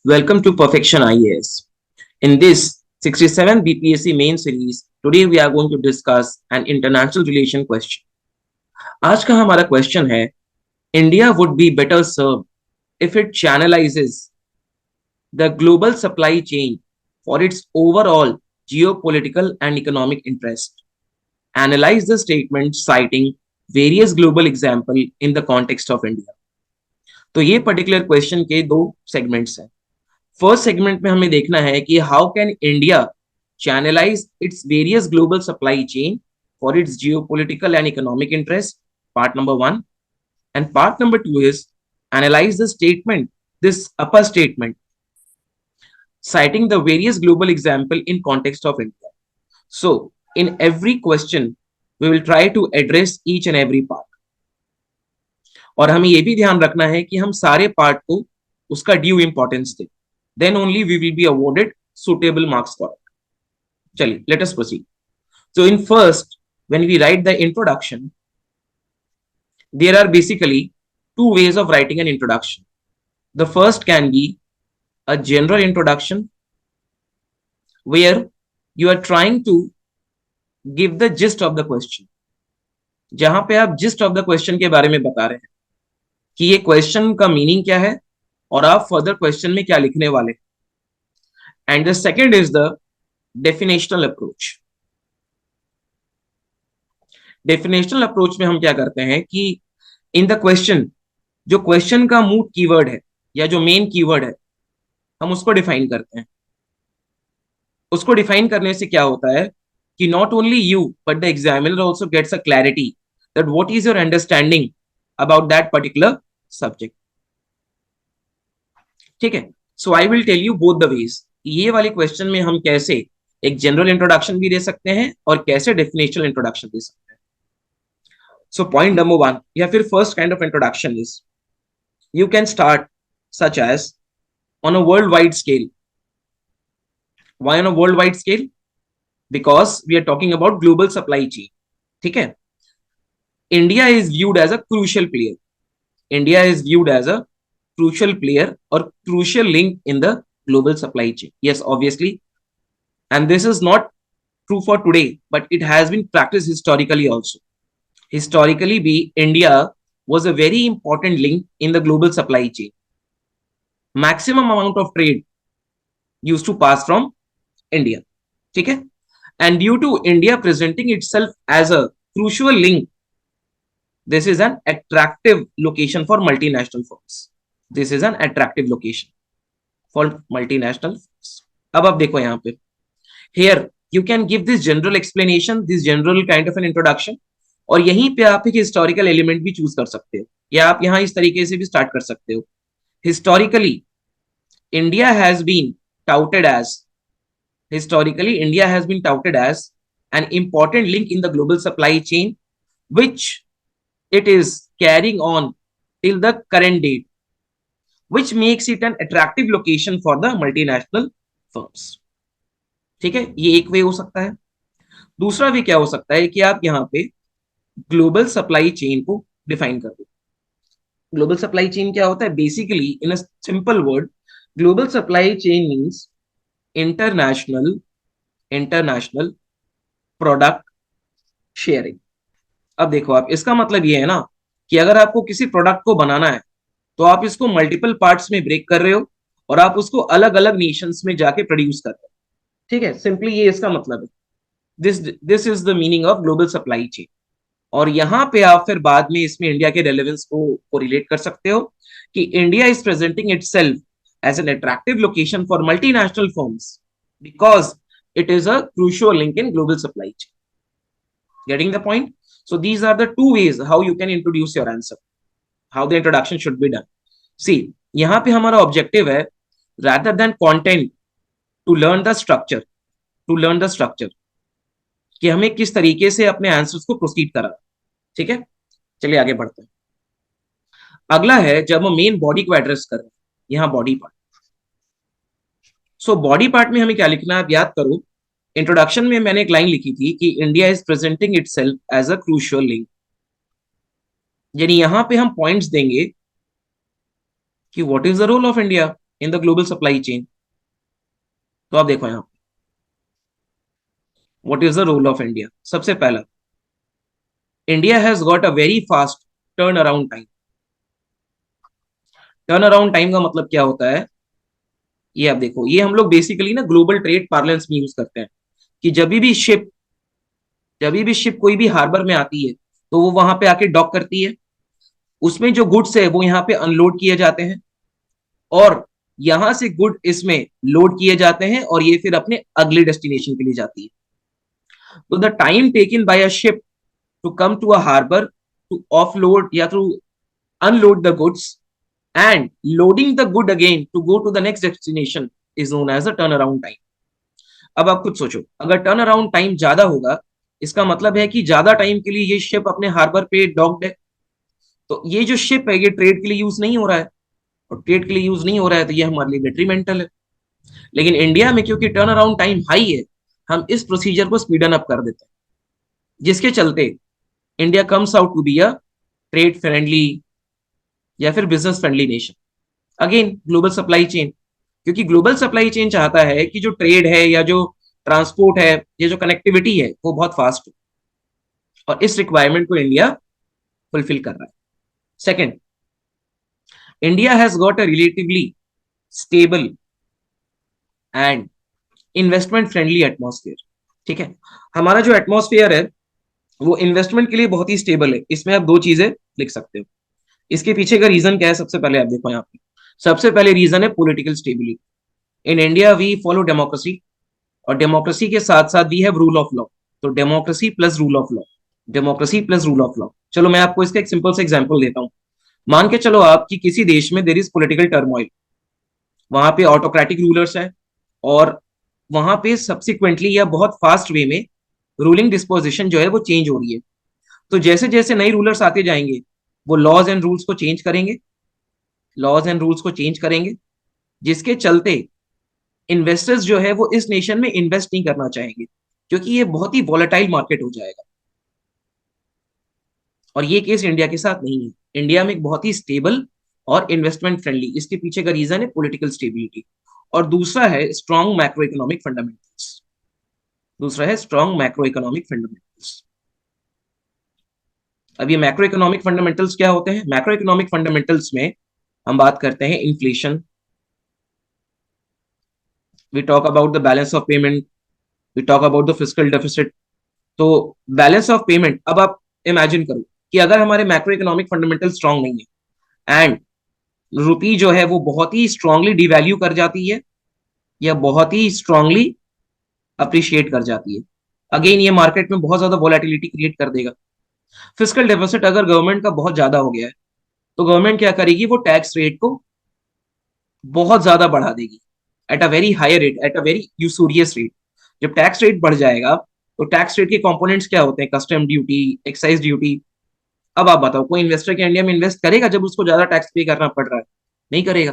Welcome to Perfection IAS. In this 67th BPSC main series, today we are going to discuss an international relation question. आज का हमारा question है India would be better served if it channelizes the global supply chain for its overall geopolitical and economic interest. Analyze the statement citing various global example in the context of India. तो ये particular question के दो segments हैं. First segment में हमें देखना है कि how can India channelize its various global supply chain for its geopolitical and economic interest, part number 1. And part number 2 is analyze the statement, this upper statement citing the various global example in context of India. So in every question we will try to address each and every part. और हमें ये भी ध्यान रखना है कि हम सारे पार्ट को उसका ड्यू इंपॉर्टेंस दें. Then only we will be awarded suitable marks for it. Chaliye, let us proceed. So in first, when we write the introduction, there are basically two ways of writing an introduction. The first can be a general introduction where you are trying to give the gist of the question. जहां पे आप gist of the question के बारे में बता रहे हैं कि ये क्वेश्चन का मीनिंग क्या है और आप फर्दर क्वेश्चन में क्या लिखने वाले. And the second is the definitional approach. Definitional approach में हम क्या करते हैं कि इन द क्वेश्चन, जो क्वेश्चन का मूड कीवर्ड है या जो मेन कीवर्ड है, हम उसको डिफाइन करते हैं. उसको डिफाइन करने से क्या होता है कि not only you but the examiner also gets a clarity that what is your understanding about that particular subject. ठीक है. So I will tell you both the ways. ये वाले क्वेश्चन में हम कैसे एक जनरल इंट्रोडक्शन भी दे सकते हैं और कैसे डेफिनेशनल इंट्रोडक्शन दे सकते हैं. सो पॉइंट नंबर 1 या फिर first kind of introduction is you can start such as on a world wide scale. Why on a world wide scale? Because we are talking about global supply chain. ठीक है. India is viewed as a crucial player. India is viewed as a crucial player or crucial link in the global supply chain. Yes, obviously. And this is not true for today, but it has been practiced historically also. Historically, India was a very important link in the global supply chain. Maximum amount of trade used to pass from India. Okay? And due to India presenting itself as a crucial link, this is an attractive location for multinational firms. This is an attractive location for multinational firms. अब आप देखो यहाँ पे, here you can give this general explanation, this general kind of an introduction, और यहीं पे आप एक historical element भी choose कर सकते हो या आप यहाँ इस तरीके से भी start कर सकते हो. Historically, India has been touted as an important link in the global supply chain, which it is carrying on till the current date, which makes it an attractive location for the multinational firms. ठीक है. ये एक वे हो सकता है. दूसरा वे क्या हो सकता है कि आप यहाँ पे ग्लोबल सप्लाई चेन को डिफाइन कर दो. ग्लोबल सप्लाई चेन क्या होता है? Basically in a simple word, global supply chain means international product sharing. अब देखो आप, इसका मतलब ये है ना कि अगर आपको किसी प्रोडक्ट को बनाना है तो आप इसको मल्टीपल पार्ट्स में ब्रेक कर रहे हो और आप उसको अलग अलग नेशंस में जाके प्रोड्यूस कर रहे हो. ठीक है. सिंपली ये इसका मतलब है. This is the meaning of global supply chain. और यहाँ पे आप फिर बाद में इसमें इंडिया के रेलेवेंस को रिलेट कर सकते हो कि India is presenting itself as an attractive location for multinational firms because it is a crucial link in global supply chain. Getting the point? So these are the two ways how you can introduce your answer, how the introduction should be done. See, यहाँ पे हमारा objective है rather than content to learn the structure कि हमें किस तरीके से अपने आंसर्स को प्रोसीड करा. ठीक है. चलिए आगे बढ़ते हैं. अगला है जब हम मेन बॉडी को एड्रेस कर रहे हैं, यहाँ body part. So body part में हमें क्या लिखना है? आप याद करो, इंट्रोडक्शन में मैंने एक लाइन लिखी थी कि India is presenting itself as a crucial link. यानी यहां पे हम पॉइंट्स देंगे कि what is the role of India in the global supply chain. तो आप देखो यहाँ, what is the role of India. सबसे पहला, India has got a very fast turnaround time. Turnaround time का मतलब क्या होता है, ये आप देखो, ये हम लोग बेसिकली ना ग्लोबल ट्रेड पार्लेंस में यूज करते हैं कि जब भी शिप कोई भी हार्बर में आती है तो वो वहां पे आके डॉक करती है, उसमें जो गुड्स है वो यहाँ पे अनलोड किए जाते हैं, और यहां से गुड इसमें लोड किए जाते हैं और ये फिर अपने अगले डेस्टिनेशन के लिए जाती है। तो the time taken by a ship to come to a harbour to offload या to unload the goods and loading the good again to go to the next destination is known as a turnaround time। अब आप खुद सोचो, अगर turn around time ज्यादा होगा, इसका मतलब है कि ज्यादा टाइम के लिए ये शिप अपने हार्बर पे डॉक्ड है, तो ये जो शिप है ये ट्रेड के लिए यूज नहीं हो रहा है, और ट्रेड के लिए यूज नहीं हो रहा है तो ये हमारे लिए डेट्रीमेंटल है। लेकिन इंडिया में क्योंकि टर्न अराउंड टाइम हाई है, हम इस प्रोसीजर को स्पीडन अप कर देते हैं, जिसके चलते India comes out to be a trade friendly या फिर business friendly nation. Again global supply chain, क्योंकि ग्लोबल सप्लाई चेन चाहता है कि जो ट्रेड है या जो ट्रांसपोर्ट है, ये जो कनेक्टिविटी है वो बहुत फास्ट हो, और इस रिक्वायरमेंट को इंडिया फुलफिल कर रहा है। Second, India has got a relatively stable and investment friendly atmosphere. ठीक है, हमारा जो एटमॉस्फेयर है वो इन्वेस्टमेंट के लिए बहुत ही स्टेबल है। इसमें आप दो चीजें लिख सकते हो। इसके पीछे का रीजन क्या है, सबसे पहले आप देखो यहाँ पे, सबसे पहले रीजन है political stability. In India we follow democracy, और डेमोक्रेसी के साथ साथ we have rule of law. तो democracy plus rule of law, democracy plus rule of law. चलो मैं आपको इसका एक सिंपल सा एग्जांपल देता हूं। मान के चलो आप कि किसी देश में देर इज पॉलिटिकल टर्मोइल, वहां पे ऑटोक्रेटिक रूलर्स हैं, और वहां पे सब्सिक्वेंटली या बहुत फास्ट वे में रूलिंग डिस्पोजिशन जो है वो चेंज हो रही है। तो जैसे जैसे नए रूलर्स आते जाएंगे, वो लॉज एंड रूल्स को चेंज करेंगे, जिसके चलते इन्वेस्टर्स जो है वो इस नेशन में इन्वेस्ट नहीं करना चाहेंगे, क्योंकि ये बहुत ही वॉलेटाइल मार्केट हो जाएगा। और ये केस इंडिया के साथ नहीं है। इंडिया में एक बहुत ही स्टेबल और इन्वेस्टमेंट फ्रेंडली, इसके पीछे का रीजन है पॉलिटिकल स्टेबिलिटी। और दूसरा है स्ट्रॉन्ग मैक्रो इकोनॉमिक फंडामेंटल्स। दूसरा है स्ट्रॉन्ग मैक्रो इकोनॉमिक फंडामेंटल्स। अब ये मैक्रो इकोनॉमिक फंडामेंटल्स क्या होते हैं? मैक्रो इकोनॉमिक फंडामेंटल्स में हम बात करते हैं inflation, we talk about the balance of payment, we talk about the fiscal deficit. तो बैलेंस ऑफ पेमेंट, अब आप इमेजिन करो कि अगर हमारे मैक्रो इकोनॉमिक फंडामेंटल स्ट्रांग नहीं है एंड रुपी जो है वो बहुत ही स्ट्रांगली डिवैल्यू कर जाती है या बहुत ही स्ट्रांगली अप्रिशिएट कर जाती है, अगेन ये मार्केट में बहुत ज्यादा वोलेटिलिटी क्रिएट कर देगा। फिस्कल डेफिसिट अगर गवर्नमेंट का बहुत ज्यादा हो गया है, तो गवर्नमेंट क्या करेगी, वो टैक्स रेट को बहुत ज्यादा बढ़ा देगी, at a very higher rate, at a very usurious rate. जब टैक्स रेट बढ़ जाएगा, तो टैक्स रेट के कंपोनेंट्स क्या होते हैं? Custom duty, excise duty. अब आप बताओ, कोई इन्वेस्टर के इंडिया में इन्वेस्ट करेगा जब उसको ज्यादा टैक्स पे करना पड़ रहा है? नहीं करेगा।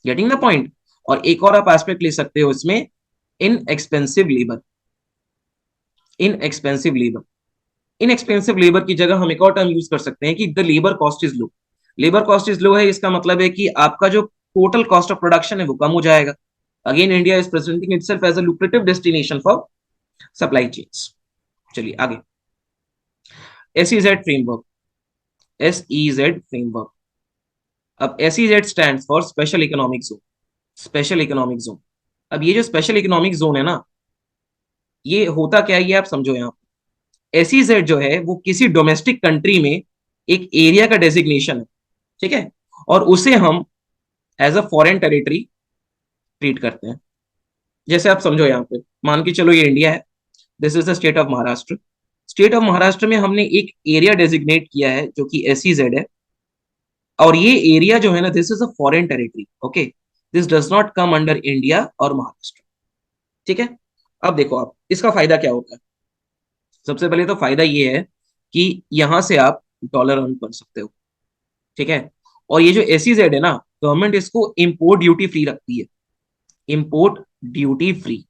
Getting the point. और एक और आप एस्पेक्ट ले सकते हो इसमें, इन एक्सपेंसिव लेबर। इन एक्सपेंसिव लेबर, इन एक्सपेंसिव लेबर की जगह हम एक और टर्म यूज कर सकते हैं कि the labour cost is low. Labour cost is low है, इसका मतलब है कि आपका जो टोटल कॉस्ट ऑफ प्रोडक्शन है वो कम हो जाएगा। Again India is presenting itself as a lucrative destination for supply chains. चलिए आगे, एसईजेड फ्रेमवर्क। एसईजेड फ्रेमवर्क, अब SEZ stands for special economic zone. Special economic zone, अब ये जो स्पेशल इकोनॉमिक जोन है ना, ये होता क्या है ये आप समझो। यहाँ एसईजेड जो है वो किसी डोमेस्टिक कंट्री में एक एरिया का डेजिग्नेशन है, ठीक है, और उसे हम as a foreign territory treat करते हैं। जैसे आप समझो, यहाँ पे मान के चलो ये इंडिया है, this is the state of Maharashtra. State of Maharashtra में हमने एक एरिया डेजिग्नेट किया है जो कि एसईजेड है, और ये एरिया जो है ना, this is a foreign territory, okay, this does not come under India और महाराष्ट्र। ठीक है, अब देखो आप इसका फायदा क्या होता है। सबसे पहले तो फायदा ये है कि यहां से आप डॉलर अर्न कर सकते हो, ठीक है। और ये जो एसईजेड है ना, गवर्नमेंट इसको इम्पोर्ट ड्यूटी फ्री रखती है, इम्पोर्ट ड्यूटी फ्री।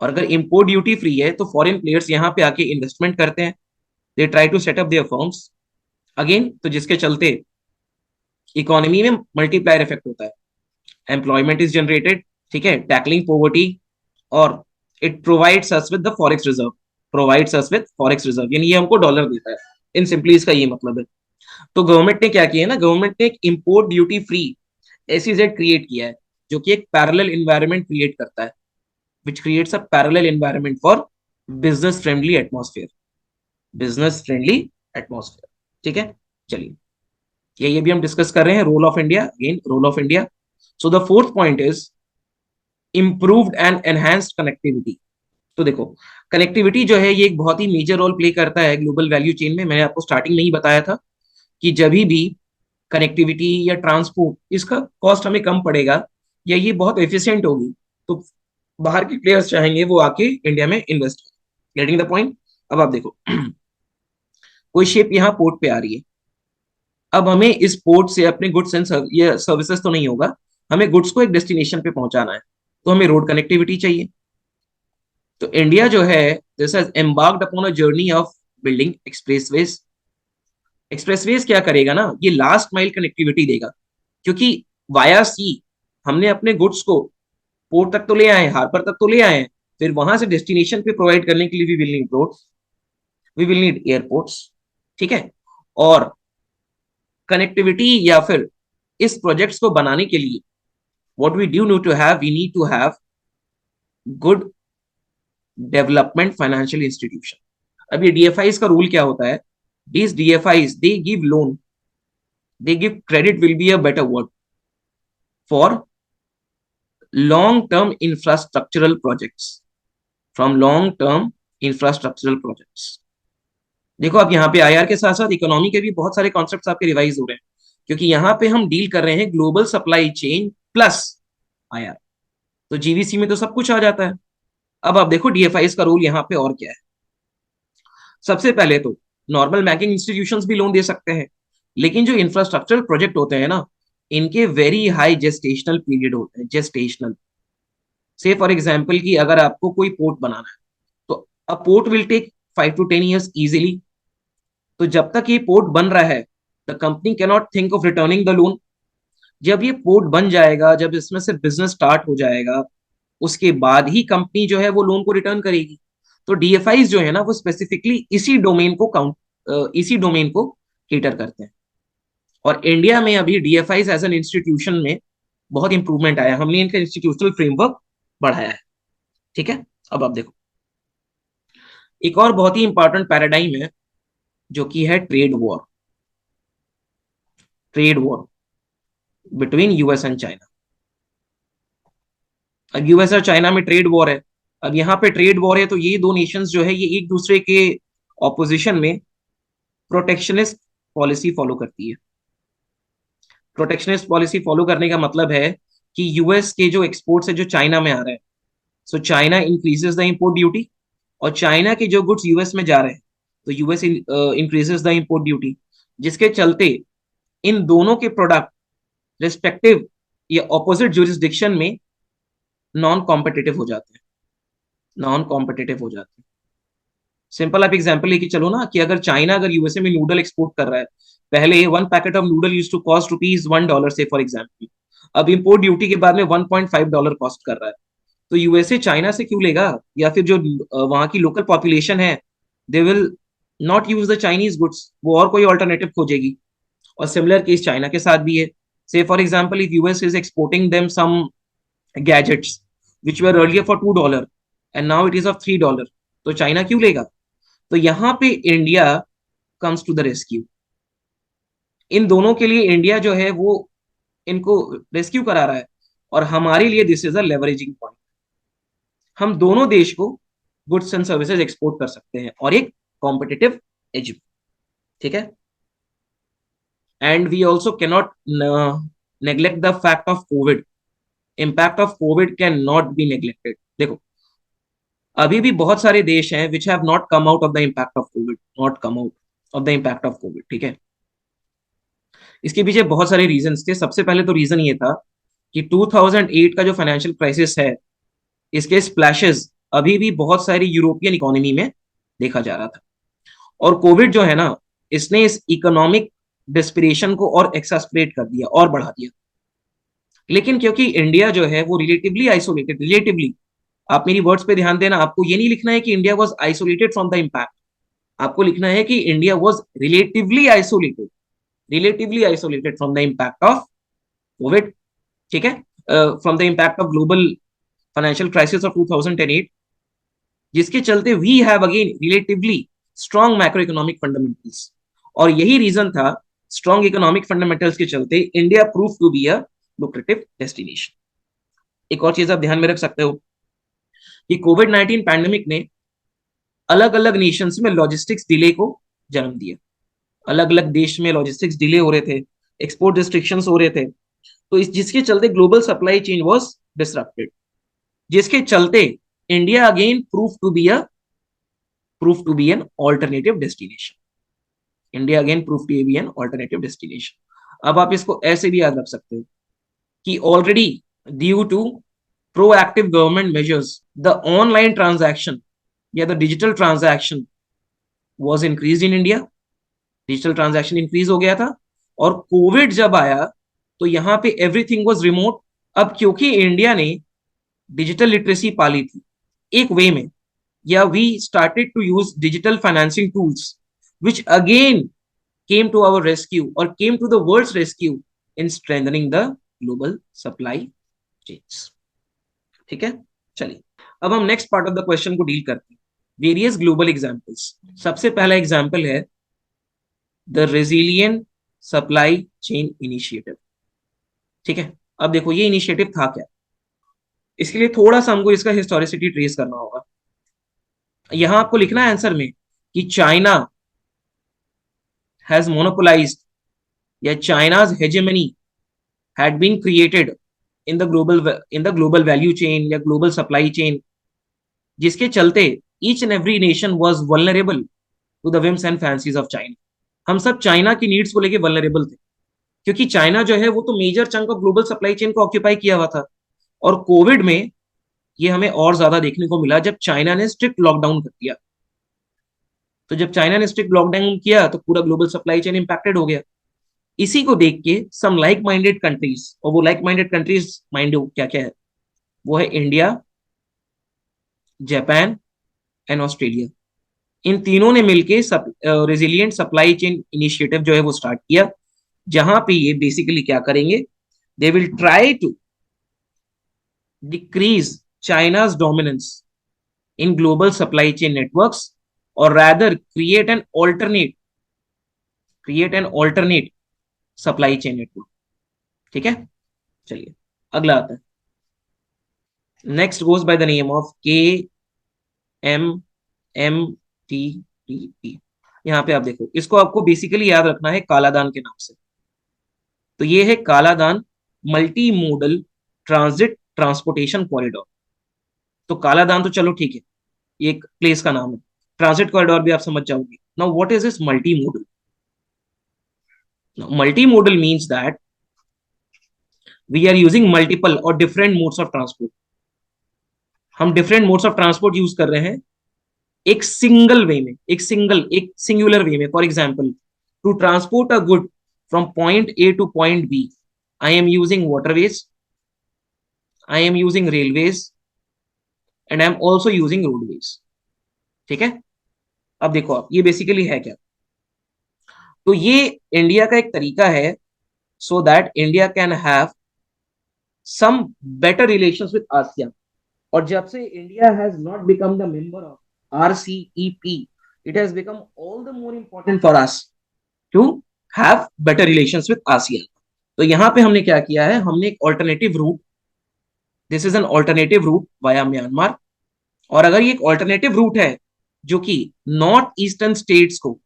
और अगर इम्पोर्ट ड्यूटी फ्री है तो फॉरेन प्लेयर्स यहाँ पे आके इन्वेस्टमेंट करते हैं, they try to set up their firms, again, तो जिसके चलते इकोनॉमी में मल्टीप्लायर इफेक्ट होता है। एम्प्लॉयमेंट इज जनरेटेड, ठीक है, टैकलिंग पॉवर्टी, और it provides us with the forex reserve, provides us with forex reserve, यानी ये हमको डॉलर देता है। इन सिंपली इसका ये मतलब है। तो गवर्नमेंट ने क्या किया है ना, गवर्नमेंट ने एक import duty free SEZ create किया है, जो कि एक पैरेलल एनवायरनमेंट क्रिएट करता है, which creates a parallel environment for business friendly atmosphere, business friendly atmosphere. ठीक है, चलिए, ये भी हम डिस्कस कर रहे हैं, role of India, again role of India. So the fourth point is improved and enhanced connectivity. तो देखो, कनेक्टिविटी जो है ये एक बहुत ही मेजर रोल प्ले करता है ग्लोबल वैल्यू चेन में। मैंने आपको स्टार्टिंग में ही बताया था कि जब भी कनेक्टिविटी या ट्रांसपोर्ट इसका कॉस्ट हमें कम पड़ेगा या ये बहुत एफिशिएंट होगी, तो बाहर के प्लेयर्स चाहेंगे वो आके इंडिया में इन्वेस्ट करें। Getting the point. अब आप देखो, कोई शिप यहाँ पोर्ट पे आ रही है, अब हमें इस पोर्ट से अपने गुड्स एंड ये सर्विसेज तो नहीं होगा, हमें गुड्स को एक डेस्टिनेशन पे पहुंचाना है, तो हमें रोड कनेक्टिविटी चाहिए। तो इंडिया जो है, this has embarked upon a journey of building expressways. Expressways क्या करेगा ना, ये लास्ट माइल कनेक्टिविटी देगा, क्योंकि वाया सी हमने अपने गुड्स को पोर्ट तक तो ले आए, हार्बर तक तो ले आए, फिर वहां से डेस्टिनेशन पे प्रोवाइड करने के लिए we will need roads, we will need airports. ठीक है, और कनेक्टिविटी या फिर इस प्रोजेक्ट्स को बनाने के लिए what we do need to have, we need to have good development financial institution. अब ये डीएफआईज का रूल क्या होता है, these DFIs they give loan, they give credit will be a better word for long term infrastructural projects, from long term infrastructural projects। देखो, अब यहाँ पे आईआर के साथ साथ इकोनॉमी के भी बहुत सारे कॉन्सेप्ट्स आपके रिवाइज हो रहे हैं, क्योंकि यहाँ पे हम डील कर रहे हैं global supply chain plus IR, तो जीवीसी में तो सब कुछ आ जाता है। अब आप देखो डीएफआईज का रोल यहाँ पे और क्या है। सबसे पहले तो नॉर्मल बैंकिंग इंस्टीट्यूशंस भी लोन दे सकते हैं, लेकिन जो इंफ्रास्ट्रक्चरल प्रोजेक्ट होते हैं ना, इनके वेरी हाई जेस्टेशनल पीरियड होते हैं, जेस्टेशनल। से फॉर एग्जांपल कि अगर आपको कोई पोर्ट बनाना है, तो a port will take 5 to 10 years easily. तो जब तक ये पोर्ट बन रहा है, the company can not think of returning the loan. जब ये पोर्ट बन जाएगा, जब इसमें से बिजनेस स्टार्ट हो जाएगा, उसके बाद ही कंपनी जो है वो लोन को रिटर्न करेगी। तो डीएफआईज जो है ना, वो स्पेसिफिकली इसी डोमेन को केटर करते हैं। और इंडिया में अभी डीएफआईज एज एन इंस्टीट्यूशन में बहुत इंप्रूवमेंट आया, हमने इनका इंस्टीट्यूशनल फ्रेमवर्क बढ़ाया है। ठीक है, अब आप देखो, एक और बहुत ही इंपॉर्टेंट पैराडाइम है, जो कि है trade war, trade war between US and China. अब यूएस और चाइना में ट्रेड वॉर है। अब यहाँ पे ट्रेड वॉर है, तो ये दो नेशंस जो है ये एक दूसरे के ऑपोजिशन में प्रोटेक्शनिस्ट पॉलिसी फॉलो करती है। प्रोटेक्शनिस्ट पॉलिसी फॉलो करने का मतलब है कि यूएस के जो एक्सपोर्ट्स है जो चाइना में आ रहे हैं, so China increases the import duty, और चाइना के जो गुड्स यूएस में जा रहे हैं, तो US increases the import duty, जिसके चलते इन दोनों के प्रोडक्ट रिस्पेक्टिव या ऑपोजिट जुरिस्डिक्शन में नॉन कॉम्पिटिटिव हो जाते हैं, नॉन कॉम्पिटिटिव हो जाते हैं। सिंपल आप एग्जांपल लेके चलो ना, कि अगर चाइना अगर यूएसए में नूडल एक्सपोर्ट कर रहा है, पहले 1 packet of noodle used to cost ₹1 से फॉर एग्जाम्पल, अब इंपोर्ट ड्यूटी के बाद में $1.5 कॉस्ट कर रहा है, तो यूएसए चाइना से क्यों लेगा? या फिर जो वहां की लोकल पॉपुलेशन है, they will not use the Chinese goods, वो और कोई ऑल्टरनेटिव खोजेगी। और सिमिलर केस चाइना के साथ भी है। Say for example if US is exporting them some gadgets which were earlier for $2 and now it is of $3, तो चाइना क्यों लेगा? तो यहां पे India comes to the rescue. इन दोनों के लिए इंडिया जो है वो इनको रेस्क्यू करा रहा है, और हमारे लिए this is a leveraging point. हम दोनों देश को गुड्स एंड सर्विसेज एक्सपोर्ट कर सकते हैं और एक कॉम्पिटिटिव एज। ठीक है, and we also cannot neglect the fact of Covid. Impact of Covid can not be neglected. देखो, अभी भी बहुत सारे देश हैं which have not come out of the impact of Covid, not come out of the impact of Covid. ठीक है, इसके पीछे बहुत सारे रीजंस थे। सबसे पहले तो रीजन ये था कि 2008 का जो फाइनेंशियल क्राइसिस है, इसके स्प्लैशेस अभी भी बहुत सारी यूरोपियन इकोनॉमी में देखा जा रहा था। और कोविड जो है ना, इसने इस इकोनॉमिक डिस्पिरेशन को और एक्सास्परेट कर दिया और बढ़ा दिया। लेकिन क्योंकि इंडिया जो है वो रिलेटिवली आइसोलेटेड, रिलेटिवली, आप मेरी वर्ड्स पे ध्यान देना, आपको ये नहीं लिखना है कि India was isolated from the impact, आपको लिखना है कि India was relatively isolated from the impact of Covid, ठीक है, from the impact of global financial crisis of 2008, जिसके चलते we have again relatively strong macro economic fundamentals. और यही रीजन था, स्ट्रॉन्ग इकोनॉमिक फंडामेंटल्स के चलते India prove to be a lucrative destination. एक और चीज आप ध्यान में रख सकते हो कि कोविड-19 पैंडेमिक ने अलग अलग नेशंस में लॉजिस्टिक्स डिले को जन्म दिया। अलग अलग देश में लॉजिस्टिक्स डिले हो रहे थे, एक्सपोर्ट रिस्ट्रिक्शंस हो रहे थे, तो इस जिसके चलते global supply chain was disrupted, जिसके चलते India again proof to be an alternative destination. India again proof to be an alternative destination. अब आप इसको ऐसे भी याद रख सकते हो कि already due to proactive government measures, the online transaction या the digital transaction was increased in India, digital transaction increase हो गया था। और कोविड जब आया तो यहाँ पे एवरीथिंग वाज रिमोट। अब क्योंकि इंडिया ने डिजिटल लिटरेसी पाली थी एक वे में, या we started to use digital financing tools which again came to our rescue or came to the world's rescue in strengthening the global supply chains। ठीक है, चलिए अब हम next part of the question को deal करते हैं, various global examples. सबसे पहला एग्जांपल है the resilient supply chain initiative. ठीक है, अब देखो ये इनिशिएटिव था क्या, इसके लिए थोड़ा सा हमको इसका हिस्टोरिसिटी ट्रेस करना होगा। यहां आपको लिखना है आंसर में कि चाइना हैज मोनोपोलाइज्ड या China's hegemony had been created in the global value chain या global supply chain, जिसके चलते each and every nation was vulnerable to the whims and fancies of China। हम सब चाइना की needs को लेके vulnerable थे, क्योंकि चाइना जो है वो तो major chunk of global supply chain को ऑक्यूपाई किया हुआ था। और कोविड में ये हमें और ज्यादा देखने को मिला जब चाइना ने स्ट्रिक्ट लॉकडाउन कर दिया। तो जब चाइना ने स्ट्रिक्ट लॉकडाउन किया तो पूरा ग्लोबल सप्लाई चेन इंपैक्टेड हो गया। इसी को देख के सम लाइक माइंडेड कंट्रीज, और वो लाइक माइंडेड कंट्रीज माइंड क्या क्या है, वो है इंडिया, जापान एंड ऑस्ट्रेलिया। इन तीनों ने मिलके रेजिलियंट सप्लाई चेन इनिशिएटिव जो है वो स्टार्ट किया, जहां पे ये बेसिकली क्या करेंगे, they will try to decrease China's dominance in global supply chain networks, और rather create an alternate supply chain network. ठीक है, चलिए अगला आता है, next goes by the name of KMMTTP। यहाँ पे आप देखो, इसको आपको बेसिकली याद रखना है कालादान के नाम से। तो ये है Kaladan multi modal transit transportation corridor. तो कालादान तो चलो ठीक है, ये एक प्लेस का नाम है, ट्रांजिट कॉरिडोर भी आप समझ जाओगे। Now what is this multi modal? Multi modal means that we are using multiple और डिफरेंट मोड्स ऑफ ट्रांसपोर्ट। हम different modes of transport use कर रहे हैं एक सिंगल वे में, एक सिंगुलर वे में। For example, to transport a good from point A to point B, I am using waterways, I am using railways, and I am also using roadways. ठीक है, अब देखो आप ये बेसिकली है क्या, तो ये इंडिया का एक तरीका है so that India can have some better relations with ASEAN. और जब से India has not become the member of RCEP, it has become all the more important for us to have better relations with ASEAN। तो यहां पे हमने क्या किया है, हमने एक alternative route, this is an alternative route via Myanmar. और अगर ये एक ऑल्टरनेटिव रूट है जो कि नॉर्थ ईस्टर्न स्टेट्स को,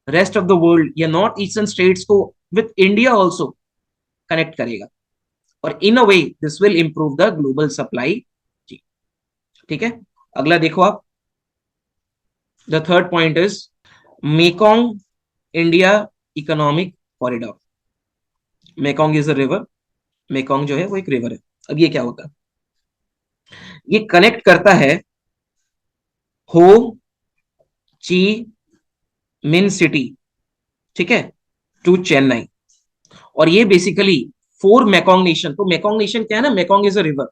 रेस्ट ऑफ द वर्ल्ड या नॉर्थ ईस्टर्न स्टेट्स को विद इंडिया ऑल्सो कनेक्ट करेगा, और in a way this will improve the global supply. ठीक है, अगला देखो आप, the third point is Mekong India economic corridor. Mekong is a river, Mekong जो है वो एक रिवर है। अब ये क्या होता है, ये कनेक्ट करता है हो ची मिन सिटी, ठीक है, टू चेन्नई। और ये बेसिकली 4 मेकोंग नेशन। तो मेकोंग नेशन क्या है ना, मेकोंग इज अ रिवर,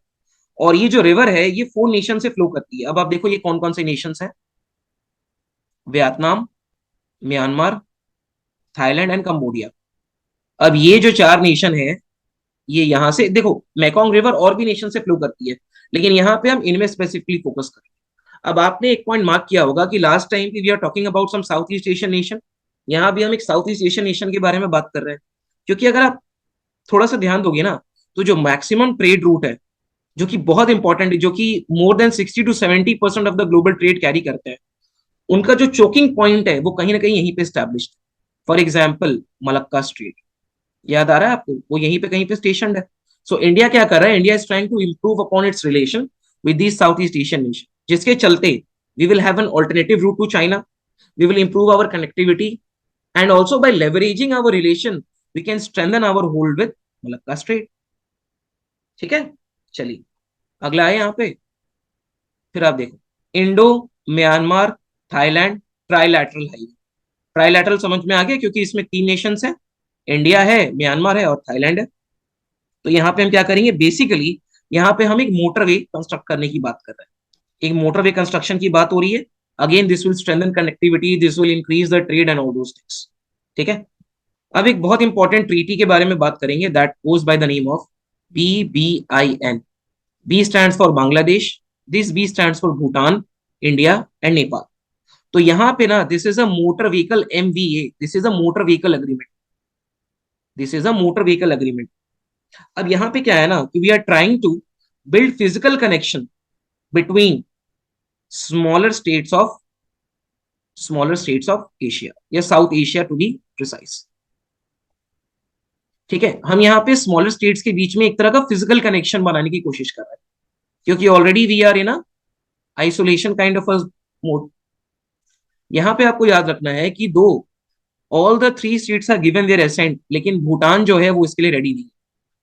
और ये जो रिवर है ये 4 नेशन से फ्लो करती है। अब आप देखो ये कौन कौन से नेशंस हैं, Vietnam, Myanmar, Thailand and Cambodia. अब ये जो 4 नेशन है, ये यहां से देखो, मैकोंग रिवर और भी नेशन से फ्लो करती है, लेकिन यहाँ पे हम इनमें स्पेसिफिकली फोकस करें। अब आपने एक पॉइंट मार्क किया होगा कि last time we are talking about some South East Asian nation, यहाँ भी हम एक साउथ ईस्ट एशियन नेशन के बारे में बात कर रहे हैं। क्योंकि अगर आप थोड़ा सा ध्यान दोगे ना, तो जो मैक्सिमम ट्रेड रूट है, जो कि बहुत इंपॉर्टेंट है, जो कि more than 60 to 70% of the global trade carry करते हैं, उनका जो चोकिंग पॉइंट है वो कहीं ना कहीं यहीं पे established. For example Malacca strait, याद आ रहा है आपको, वो यहीं पे कहीं पे स्टेशन है। सो इंडिया क्या कर रहा है, India is trying to improve upon its relation with these South East Asian nation, जिसके चलते we will have an alternative route to China, we will improve our connectivity, and also by leveraging our relation we can strengthen our hold with Malacca Strait. ठीक है, चलिए अगला है यहाँ पे। फिर आप देखो, Indo Myanmar Thailand trilateral highway. Trilateral समझ में आ गया, क्योंकि इसमें 3 नेशंस हैं, इंडिया है, म्यांमार है और थाईलैंड है। तो यहाँ पे हम क्या करेंगे, बेसिकली यहाँ पे हम एक मोटरवे कंस्ट्रक्ट करने की बात कर रहे हैं, एक मोटरवे कंस्ट्रक्शन की बात हो रही है। Again this will strengthen connectivity, this will increase the trade and all those things. ठीक है, अब एक बहुत इंपॉर्टेंट ट्रीटी के बारे में बात करेंगे, that goes by the name of BBIN। B stands for Bangladesh, this B stands for Bhutan, India and Nepal. तो यहाँ पे ना, this is a motor vehicle MVA, this is a motor vehicle agreement, this is a motor vehicle agreement. अब यहाँ पे क्या है ना, कि we are trying to build physical connection between smaller states of smaller states of Asia, या South Asia to be precise. ठीक है, हम यहाँ पे स्मॉलर स्टेट्स के बीच में एक तरह का फिजिकल कनेक्शन बनाने की कोशिश कर रहे हैं, क्योंकि already we are in isolation kind of a mode. यहाँ पे आपको याद रखना है कि though all the 3 states are given their assent, लेकिन भूटान जो है वो इसके लिए रेडी नहीं है।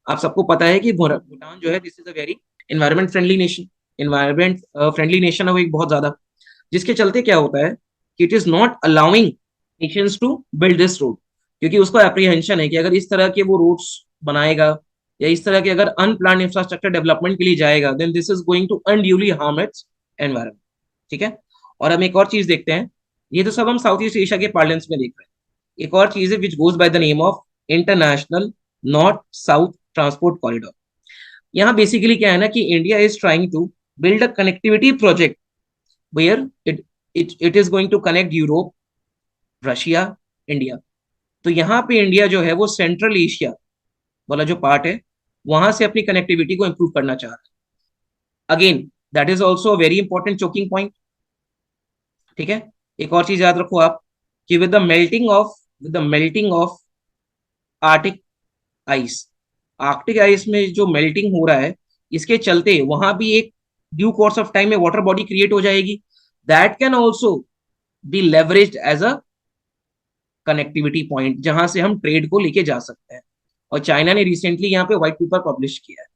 आप सबको पता है कि भूटान जो है, this is a very environment friendly nation, environment friendly nation है वो एक बहुत ज्यादा, जिसके चलते क्या होता है कि it is not allowing nations to build this road, क्योंकि उसको एप्रीहेंशन है कि अगर इस तरह के वो रोड्स बनाएगा, या इस तरह के अगर अनप्लान इंफ्रास्ट्रक्चर डेवलपमेंट के लिए जाएगा, then this is going to unduly harm its environment. ठीक है, और हम एक और चीज देखते हैं, ये तो सब हम साउथ ईस्ट एशिया के पार्लेंस में देख रहे हैं। एक और चीज है which goes by the name of international north south transport corridor. यहाँ बेसिकली क्या है ना, कि India is trying to build a connectivity project where it is going to connect Europe, Russia, India. तो यहाँ पे इंडिया जो है वो सेंट्रल एशिया वाला जो पार्ट है, वहां से अपनी कनेक्टिविटी को इंप्रूव करना चाह रहा है। Again that is also very important choking point. ठीक है, एक और चीज याद रखो आप, कि with the melting of Arctic ice, Arctic ice में जो मेल्टिंग हो रहा है, इसके चलते वहां भी एक ड्यू कोर्स ऑफ टाइम में वाटर बॉडी क्रिएट हो जाएगी, that can also be leveraged as a connectivity point, जहां से हम ट्रेड को लेके जा सकते हैं। और चाइना ने रिसेंटली यहाँ पे व्हाइट पेपर पब्लिश किया है।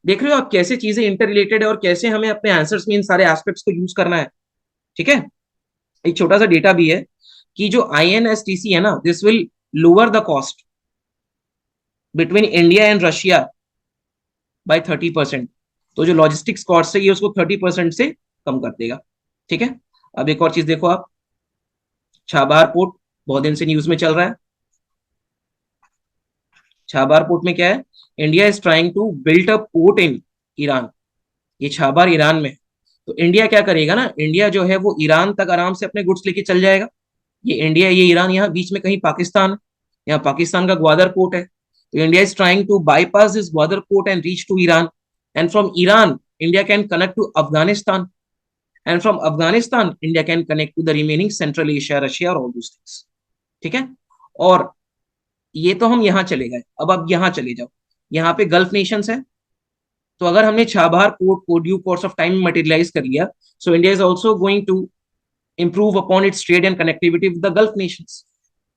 देख रहे हो आप कैसे चीजें इंटर रिलेटेड है, और कैसे हमें अपने आंसर्स में इन सारे एस्पेक्ट्स को यूज करना है। ठीक है, एक छोटा सा डेटा भी है, कि जो INSTC है ना, this will lower the cost between India and Russia by 30%। तो जो लॉजिस्टिक्स कॉस्ट है ये उसको 30% से कम कर देगा। ठीक है, अब एक और चीज देखो आप, छाबार पोर्ट बहुत दिन से न्यूज में चल रहा है। छाबार पोर्ट में क्या है, India is trying to build a port in Iran, ये छाबार ईरान में है। तो इंडिया क्या करेगा ना, इंडिया जो है वो ईरान तक आराम से अपने गुड्स लेके चल जाएगा। ये इंडिया, ये ईरान, यहाँ बीच में कहीं पाकिस्तान है, यहाँ पाकिस्तान का ग्वादर पोर्ट है। तो India is trying to bypass this Gwadar port and reach to Iran, and from Iran India can connect to Afghanistan, and from Afghanistan India can connect to the remaining Central Asia, Russia और all those things. ठीक है, और ये तो हम यहाँ चले गए, अब आप यहाँ चले जाओ, यहाँ पे गल्फ नेशंस है। तो अगर हमने छाबार पोर्ट को due course of time materialize कर लिया, so India is also going to improve upon its trade and connectivity with the Gulf nations.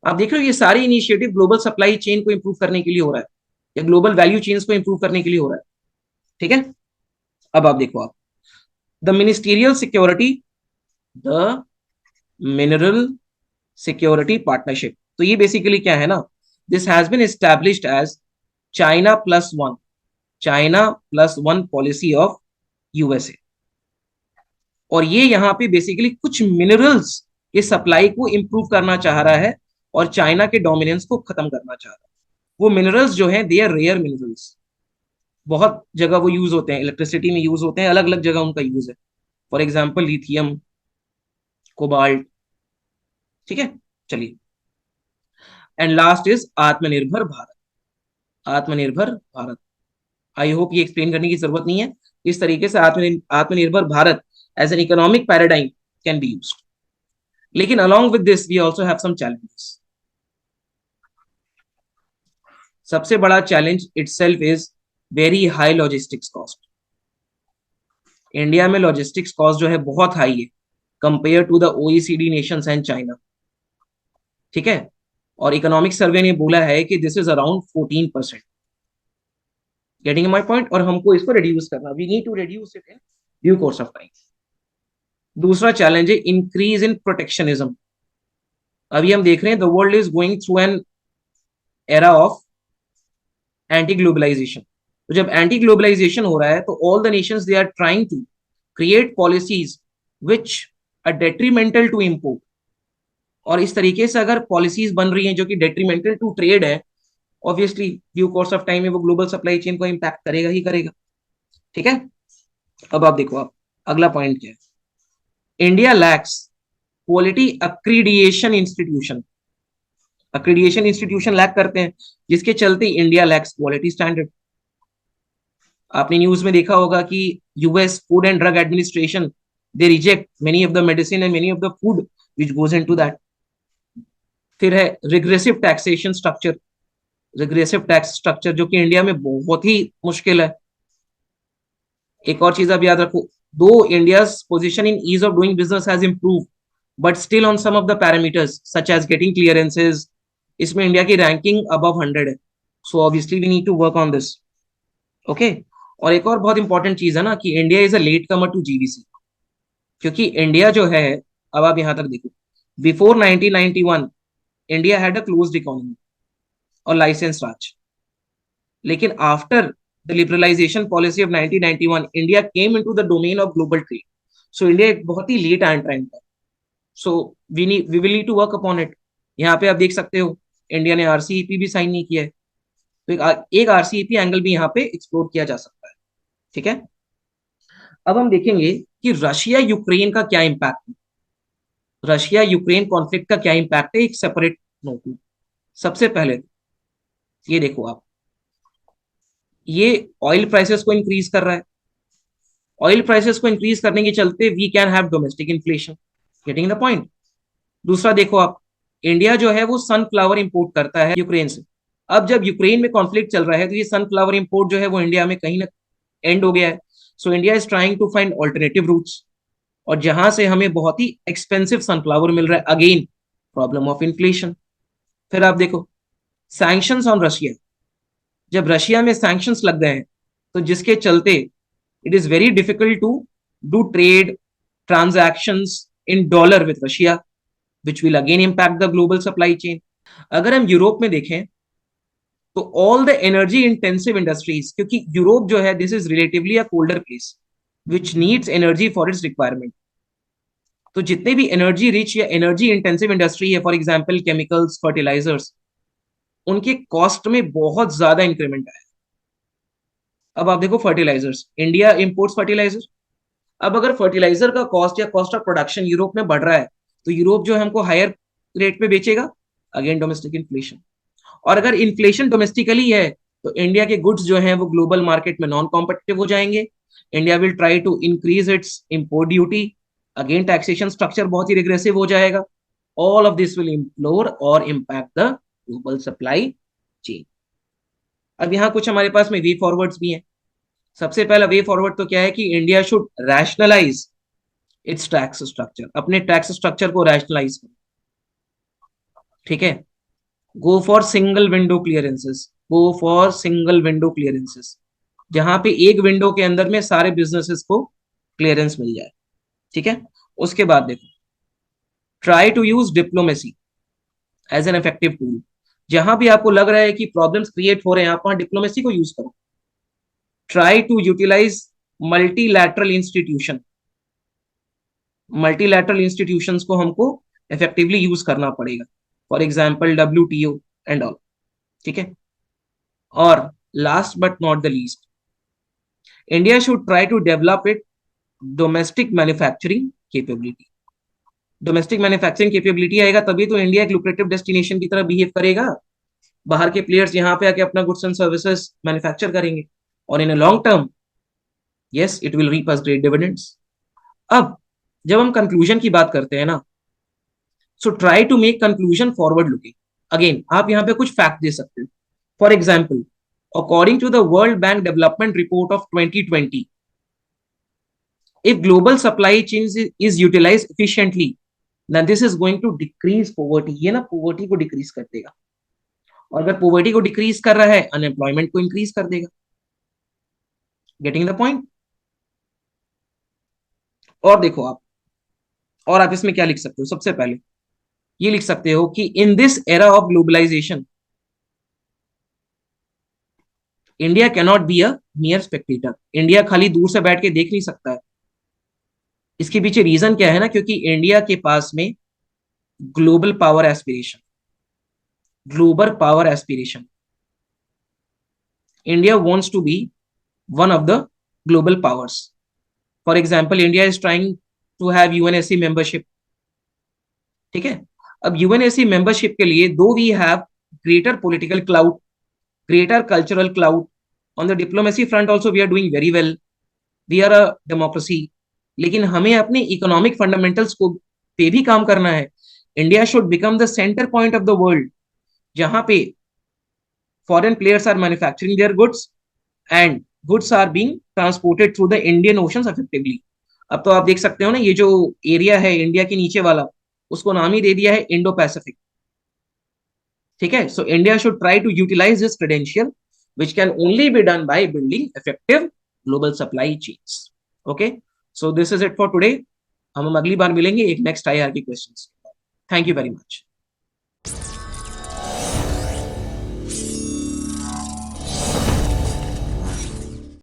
आप देख रहे हो ये सारी इनिशिएटिव ग्लोबल सप्लाई चेन को इंप्रूव करने के लिए हो रहा है, या ग्लोबल वैल्यू चेन्स को इंप्रूव करने के लिए हो रहा है। ठीक है, अब आप देखो आप, the ministerial security, the mineral security partnership. तो ये बेसिकली क्या है ना, this has been established as China plus one, China plus one policy of USA. और ये यहाँ पे बेसिकली कुछ मिनरल्स के सप्लाई को इंप्रूव करना चाह रहा है और चाइना के डोमिनेंस को खत्म करना चाह रहा है। वो मिनरल्स जो हैं दे आर रेयर मिनरल्स, बहुत जगह वो यूज होते हैं, इलेक्ट्रिसिटी में यूज होते हैं, अलग अलग जगह उनका यूज है। For example lithium, cobalt. ठीक है, चलिए। And last is Atmanirbhar Bharat. Atmanirbhar Bharat, I hope ये एक्सप्लेन करने की जरूरत नहीं है। इस तरीके से Atmanirbhar Bharat as an economic paradigm can be used. लेकिन along with this we also have some challenges. सबसे बड़ा challenge itself is very high logistics cost. India में लॉजिस्टिक्स कॉस्ट जो है बहुत हाई है compare to the OECD nations and China. ठीक है, और इकोनॉमिक सर्वे ने बोला है कि this is around 14%। Getting my point? और हमको इसको रिड्यूस करना, we need to reduce it in due course of time. दूसरा चैलेंज है इंक्रीज इन प्रोटेक्शनिज्म। अभी हम देख रहे हैं the world is going through an era of anti globalization. तो जब एंटी ग्लोबलाइजेशन हो रहा है तो all the nations they are trying to create policies which are detrimental to import. और इस तरीके से अगर पॉलिसीज बन रही हैं जो कि डेट्रीमेंटल टू ट्रेड है, obviously due course of time में वो ग्लोबल सप्लाई चेन को इम्पैक्ट करेगा ही करेगा। ठीक है, अब आप देखो, आप अगला पॉइंट क्या है। India lacks quality accreditation institution. Accreditation institution lack करते हैं, जिसके चलते इंडिया लैक्स क्वालिटी स्टैंडर्ड। आपने न्यूज में देखा होगा कि US food and drug administration they reject many of the medicine and many of the food which goes into that. फिर है regressive taxation structure. Regressive tax structure जो कि India में बहुत ही मुश्किल है। एक और चीज आप याद रखो, दो India's position in ease of doing business has improve, but still on some of the parameters such as getting clearances, इसमें इंडिया की रैंकिंग अबव 100 है। So obviously we need to work on this. Okay, और एक और बहुत important चीज है ना कि India is a late comer to GVC. क्योंकि इंडिया जो है, अब आप यहां तक देखो, before 1991 India had a closed economy और लाइसेंस राज। लेकिन after the liberalisation policy of 1991 India came into the domain of global trade. So India एक बहुत ही लेट एंट्रेंट था। So we will need to work upon it. यहाँ पे आप देख सकते हो इंडिया ने आरसीईपी भी साइन नहीं किया है, तो एक आरसीईपी एंगल भी यहाँ पे एक्सप्लोर किया जा सकता है। ठीक है, अब हम देखेंगे कि रशिया यूक्रेन का क्या इम्पैक्ट है। रशिया यूक्रेन कॉन्फ्लिक्ट का क्या इम्पैक्ट है, एक सेपरेट नोट में। सबसे पहले ये देखो आप, ये ऑयल प्राइसेस को इंक्रीज कर रहा है। ऑयल प्राइसेस को इंक्रीज करने के चलते we can have domestic inflation. Getting the point? दूसरा देखो आप, इंडिया जो है वो सनफ्लावर इंपोर्ट करता है यूक्रेन से। अब जब यूक्रेन में कॉन्फ्लिक्ट चल रहा है तो ये सनफ्लावर इंपोर्ट जो है वो इंडिया में कहीं ना एंड हो गया है। So India is trying to find alternative routes, और जहां से हमें बहुत ही एक्सपेंसिव सनफ्लावर मिल रहा है। Again problem of inflation. फिर आप देखो सैंक्शंस ऑन रशिया। जब रशिया में सैंक्शंस लग गए हैं तो जिसके चलते it is very difficult to do trade transactions in dollar with Russia, which will again impact the global supply chain. अगर हम यूरोप में देखें तो all the energy intensive industries, क्योंकि यूरोप जो है this is relatively a colder place which needs energy for its requirement. तो जितने भी एनर्जी रिच या एनर्जी इंटेंसिव इंडस्ट्री है, फॉर एग्जांपल केमिकल्स, फर्टिलाइजर्स, उनके कॉस्ट में बहुत ज्यादा इंक्रीमेंट आया। अब आप देखो फर्टिलाइजर्स, इंडिया इंपोर्ट्स फर्टिलाइजर। अब अगर फर्टिलाइजर का कॉस्ट या कॉस्ट ऑफ प्रोडक्शन यूरोप में बढ़ रहा है तो यूरोप जो है हमको हायर रेट पे बेचेगा। Again domestic inflation. और अगर इन्फ्लेशन डोमेस्टिकली है तो इंडिया के गुड्स जो हैं वो ग्लोबल मार्केट में नॉन कॉम्पिटिटिव हो जाएंगे। India will try to increase its import duty. Again taxation structure बहुत ही रिग्रेसिव हो जाएगा। All of this will implore और impact the global supply chain. अब यहाँ कुछ हमारे पास में वे फॉरवर्ड्स भी हैं। सबसे पहला वे फॉरवर्ड तो क्या है कि India should rationalise its tax structure, अपने टैक्स स्ट्रक्चर को रैशनलाइज करो। ठीक है, go for single window clearances. Go for single window clearances, जहां पे एक विंडो के अंदर में सारे बिजनेसेस को क्लियरेंस मिल जाए। ठीक है, उसके बाद देखो, try to use diplomacy as an effective tool. जहां भी आपको लग रहा है कि प्रॉब्लम्स क्रिएट हो रहे हैं, आप वहां डिप्लोमेसी को यूज करो. Try to utilise multilateral institution. Multilateral institutions को हमको इफेक्टिवली यूज करना पड़ेगा. For example WTO and all. ठीक है. और last but not the least, India should try to develop it domestic manufacturing capability. Domestic manufacturing capability आएगा तभी तो इंडिया एक लुक्रेटिव डेस्टिनेशन की तरह बिहेव करेगा. बाहर के प्लेयर्स यहाँ पे आके अपना गुड्स एंड सर्विसेज मैन्युफैक्चर करेंगे और in a long term, yes, it will reap us great dividends. अब जब हम कंक्लूजन की बात करते हैं ना, so try to make conclusion forward looking. Again आप यहाँ पे कुछ फैक्ट दे सकते हो. For example, according to the World Bank development report of 2020, if global supply chains is utilized efficiently, then this is going to decrease poverty. ये ना poverty को decrease कर देगा. और अगर poverty को decrease कर रहा है, unemployment को increase कर देगा. Getting the point? और देखो आप, और आप इसमें क्या लिख सकते हो. सबसे पहले ये लिख सकते हो कि in this era of globalization, India cannot be a mere spectator. India खाली दूर से बैठ के देख नहीं सकता है. इसके पीछे रीजन क्या है ना, क्योंकि इंडिया के पास में global power aspiration, global power aspiration. India wants to be one of the global powers. For example, India is trying to have UNSC membership. ठीक है. अब UNSC membership के लिए दो we have greater political clout, greater cultural clout. On the diplomacy front also we are doing very well. We are a democracy. लेकिन हमें अपने economic fundamentals को पे भी काम करना है. India should become the centre point of the world, जहां पे foreign players are manufacturing their goods and goods are being transported through the Indian oceans effectively. अब तो आप देख सकते हो ना, ये जो एरिया है इंडिया के नीचे वाला, उसको नाम ही दे दिया है इंडो पैसिफिक. ठीक है. So India should try to utilise this credential which can only be done by building effective global supply chains. Okay, so this is it for today. हम अगली बार मिलेंगे एक नेक्स्ट IR की questions. Thank you very much.